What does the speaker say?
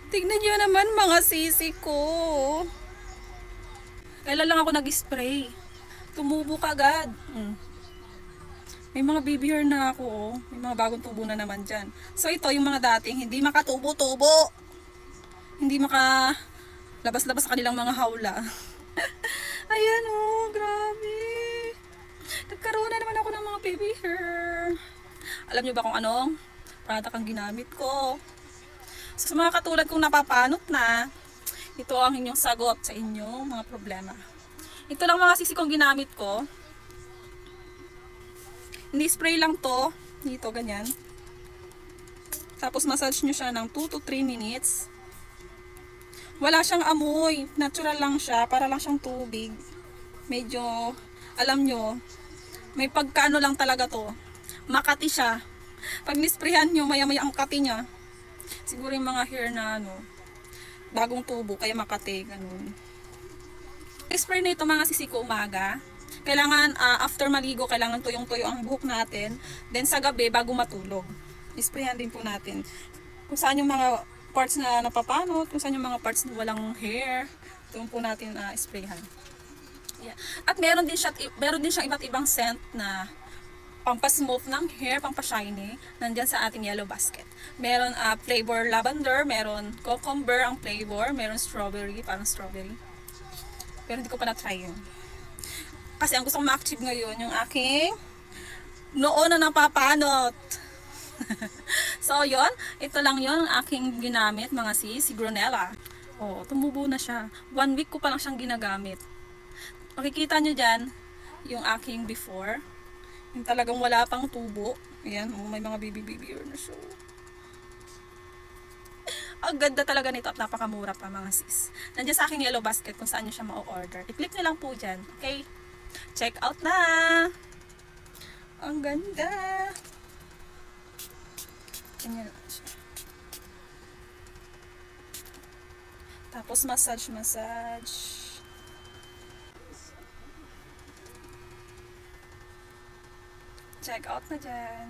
Tignan nyo naman mga sisi ko. Kailan lang ako nag-spray. Tumubo kagad. May mga baby hair na ako, oh. May mga bagong tubo na naman dyan. So ito yung mga dating hindi makatubo-tubo. Hindi labas-labas sa kanilang mga hawla. Ayan oh, grabe. Nagkaroon na naman ako ng mga baby hair. Alam nyo ba kung anong product ang ginamit ko? So, sa mga katulad kong napapanot na, ito ang inyong sagot sa inyong mga problema. Ito lang mga sisi kong ginamit ko. Hindi spray lang to. Dito, ganyan. Tapos massage nyo siya ng 2 to 3 minutes. Wala siyang amoy. Natural lang siya. Para lang siyang tubig. Medyo, alam nyo, may pagkaano lang talaga to. Makati siya. Pag nisprayhan nyo, maya-maya ang kati niya. Siguro yung mga hair na bagong tubo, kaya makati. Ganun. Spray na ito mga sisi ko umaga. Kailangan, after maligo, kailangan tuyong-tuyo ang buhok natin. Then sa gabi, bago matulog. Isprayan din po natin. Kung saan yung mga parts na napapanot, kung saan yung mga parts na walang hair, doon po natin isprayan. Yeah. At meron din siyang iba't ibang scent na pampasmooth ng hair, pampashiny, nandyan sa ating yellow basket. Meron flavor lavender, meron cucumber ang flavor, meron strawberry, parang strawberry. Pero hindi ko pa na-try yun. Kasi ang gusto kong ma-achieve ngayon, yung aking noo na napapanot. So, yon, ito lang yon aking ginamit, mga sis, si Gronella. Oh, tumubo na siya. 1 week ko pa lang siyang ginagamit. Makikita nyo dyan, yung aking before. Yung talagang wala pang tubo. Ayan, oh, may mga baby na siya. Ang ganda talaga nito at napakamura pa mga sis. Nandiyan sa aking yellow basket kung saan nyo siya ma-order. I-click nyo lang po dyan. Okay? Check out na! Ang ganda! Ganyan lang siya. Tapos massage. Check out na dyan.